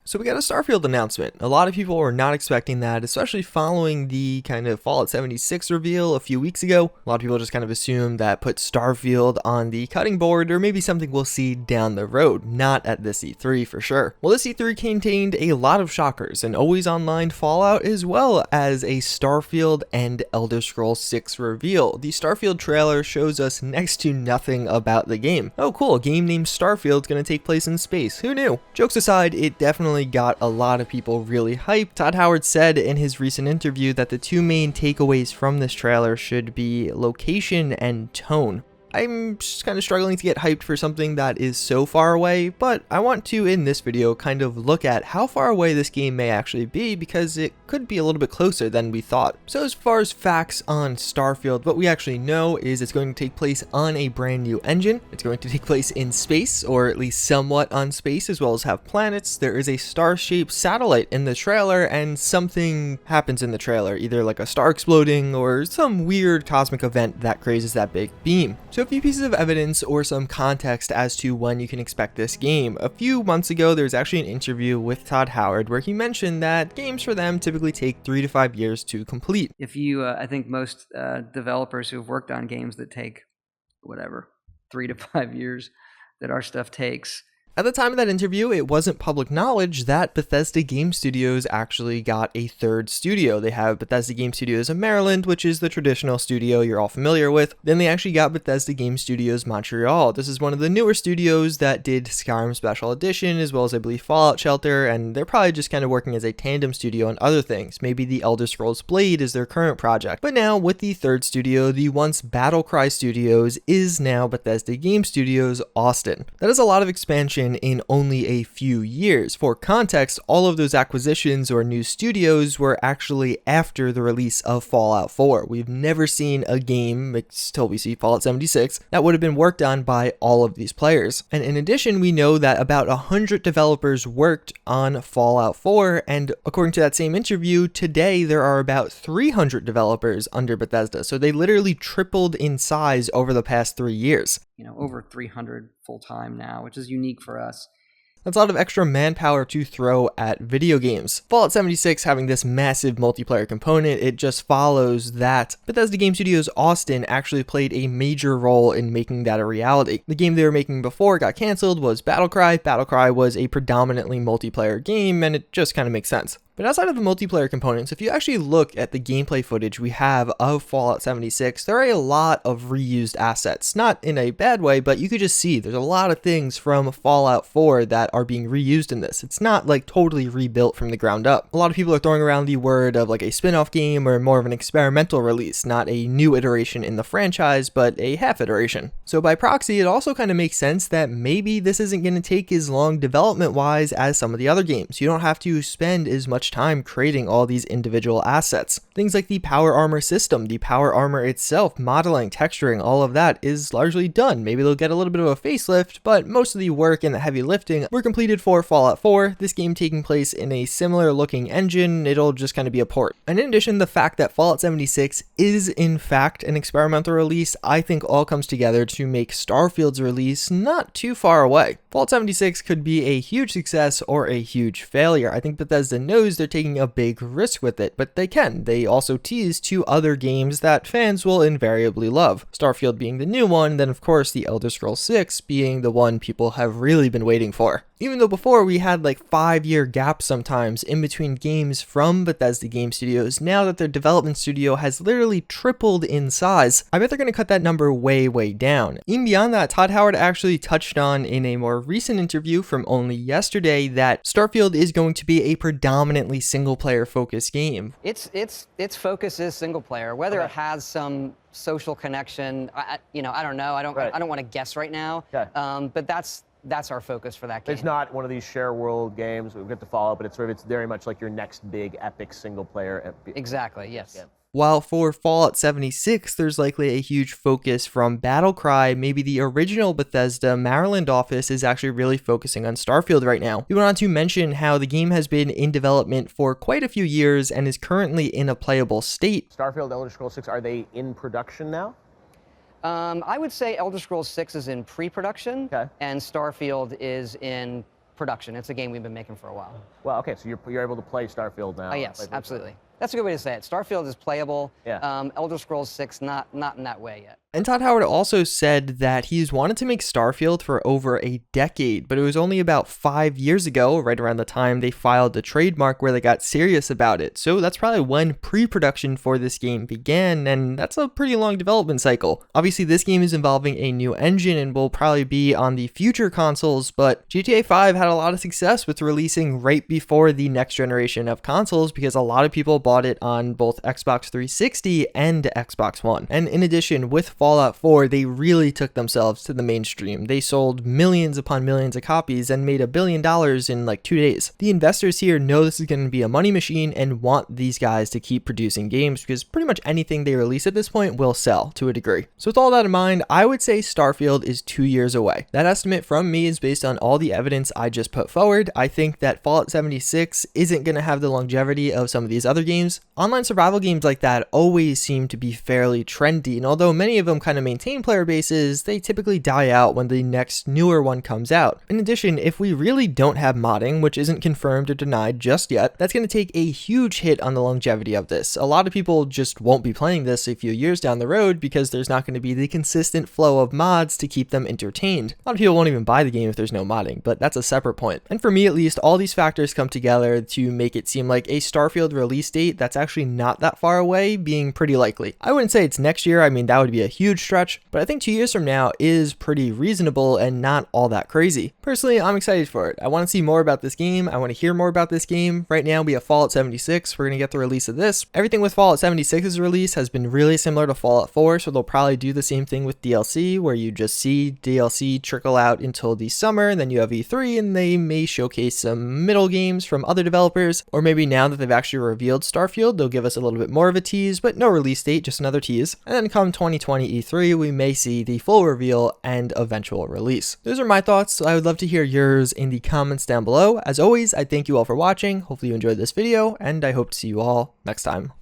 So we got a Starfield announcement. A lot of people were not expecting that, especially following the kind of Fallout 76 reveal a few weeks ago. A lot of people just kind of assumed that put Starfield on the cutting board, or maybe something we'll see down the road, not at this E3 for sure. Well, this E3 contained a lot of shockers, an always online Fallout as well as a Starfield and Elder Scrolls 6 reveal. The Starfield trailer shows us next to nothing about the game. Oh cool, a game named Starfield is going to take place in space. Who knew? Jokes aside, it definitely got a lot of people really hyped. Todd Howard said in his recent interview that the two main takeaways from this trailer should be location and tone. I'm just kind of struggling to get hyped for something that is so far away, but I want to, in this video, kind of look at how far away this game may actually be, because it could be a little bit closer than we thought. So as far as facts on Starfield, what we actually know is it's going to take place on a brand new engine. It's going to take place in space, or at least somewhat on space, as well as have planets. There is a star-shaped satellite in the trailer, and something happens in the trailer, either like a star exploding or some weird cosmic event that creates that big beam. So a few pieces of evidence or some context as to when you can expect this game. A few months ago, there was actually an interview with Todd Howard where he mentioned that games for them typically take 3 to 5 years to complete. If you, I think most developers who've worked on games that take, whatever, 3 to 5 years that our stuff takes. At the time of that interview, it wasn't public knowledge that Bethesda Game Studios actually got a third studio. They have Bethesda Game Studios of Maryland, which is the traditional studio you're all familiar with. Then they actually got Bethesda Game Studios Montreal. This is one of the newer studios that did Skyrim Special Edition, as well as I believe Fallout Shelter, and they're probably just kind of working as a tandem studio on other things. Maybe the Elder Scrolls Blade is their current project. But now with the third studio, the once Battlecry Studios is now Bethesda Game Studios Austin. That is a lot of expansion in only a few years. For context, all of those acquisitions or new studios were actually after the release of Fallout 4. We've never seen a game, until we see Fallout 76, that would have been worked on by all of these players. And in addition, we know that about 100 developers worked on Fallout 4, and according to that same interview, today there are about 300 developers under Bethesda. So they literally tripled in size over the past 3 years. Over 300 full-time now, which is unique for us. That's a lot of extra manpower to throw at video games. Fallout 76 having this massive multiplayer component, it just follows that Bethesda Game Studios Austin actually played a major role in making that a reality. The game they were making before it got canceled was Battlecry. Battlecry was a predominantly multiplayer game, and it just kind of makes sense. But outside of the multiplayer components, if you actually look at the gameplay footage we have of Fallout 76, there are a lot of reused assets. Not in a bad way, but you could just see there's a lot of things from Fallout 4 that are being reused in this. It's not like totally rebuilt from the ground up. A lot of people are throwing around the word of like a spin-off game or more of an experimental release, not a new iteration in the franchise, but a half iteration. So by proxy, it also kind of makes sense that maybe this isn't going to take as long development-wise as some of the other games. You don't have to spend as much time creating all these individual assets. Things like the power armor system, the power armor itself, modeling, texturing, all of that is largely done. Maybe they'll get a little bit of a facelift, but most of the work and the heavy lifting were completed for Fallout 4. This game taking place in a similar looking engine, it'll just kind of be a port. And in addition, the fact that Fallout 76 is in fact an experimental release, I think all comes together to make Starfield's release not too far away. Fallout 76 could be a huge success or a huge failure. I think Bethesda knows they're taking a big risk with it, but they can. They also tease 2 other games that fans will invariably love. Starfield being the new one, then of course the Elder Scrolls 6 being the one people have really been waiting for. Even though before we had like 5-year gaps sometimes in between games from Bethesda Game Studios, now that their development studio has literally tripled in size, I bet they're going to cut that number way down. Even beyond that, Todd Howard actually touched on in a more recent interview from only yesterday that Starfield is going to be a predominantly single-player focused game. Its focus is single player. Whether it has some social connection, I don't know. I don't want to guess right now. Okay. But that's our focus for that game. It's not one of these share world games we get to follow, but it's very much like your next big epic single player. Exactly. Yes. Yeah. While for Fallout 76, there's likely a huge focus from Battlecry. Maybe the original Bethesda Maryland office is actually really focusing on Starfield right now. He went on to mention how the game has been in development for quite a few years and is currently in a playable state. Starfield, Elder Scrolls 6, are they in production now? I would say Elder Scrolls 6 is in pre-production, Okay. and Starfield is in production. It's a game we've been making for a while. Well, okay, so you're able to play Starfield now. Oh, yes, absolutely. That's a good way to say it. Starfield is playable. Yeah. Elder Scrolls 6, not in that way yet. And Todd Howard also said that he's wanted to make Starfield for over a decade, but it was only about 5 years ago, right around the time they filed the trademark, where they got serious about it. So that's probably when pre-production for this game began, and that's a pretty long development cycle. Obviously, this game is involving a new engine and will probably be on the future consoles, but GTA 5 had a lot of success with releasing right before the next generation of consoles because a lot of people bought it on both Xbox 360 and Xbox One. And in addition, with Fallout 4, they really took themselves to the mainstream. They sold millions upon millions of copies and made $1 billion in like 2 days. The investors here know this is going to be a money machine and want these guys to keep producing games because pretty much anything they release at this point will sell to a degree. So with all that in mind, I would say Starfield is 2 years away. That estimate from me is based on all the evidence I just put forward. I think that Fallout 76 isn't going to have the longevity of some of these other games. Online survival games like that always seem to be fairly trendy, and although many of them kind of maintain player bases, they typically die out when the next newer one comes out. In addition, if we really don't have modding, which isn't confirmed or denied just yet, that's going to take a huge hit on the longevity of this. A lot of people just won't be playing this a few years down the road because there's not going to be the consistent flow of mods to keep them entertained. A lot of people won't even buy the game if there's no modding, but that's a separate point. And for me at least, all these factors come together to make it seem like a Starfield release date that's actually not that far away being pretty likely. I wouldn't say it's next year, I mean that would be a huge stretch, but I think 2 years from now is pretty reasonable and not all that crazy. Personally, I'm excited for it. I want to see more about this game. I want to hear more about this game. Right now we have Fallout 76. We're going to get the release of this. Everything with Fallout 76's release has been really similar to Fallout 4, so they'll probably do the same thing with DLC, where you just see DLC trickle out until the summer, and then you have E3, and they may showcase some middle games from other developers, or maybe now that they've actually revealed Starfield, they'll give us a little bit more of a tease, but no release date, just another tease. And then come 2020 E3, we may see the full reveal and eventual release. Those are my thoughts. I would love to hear yours in the comments down below. As always, I thank you all for watching. Hopefully you enjoyed this video, and I hope to see you all next time.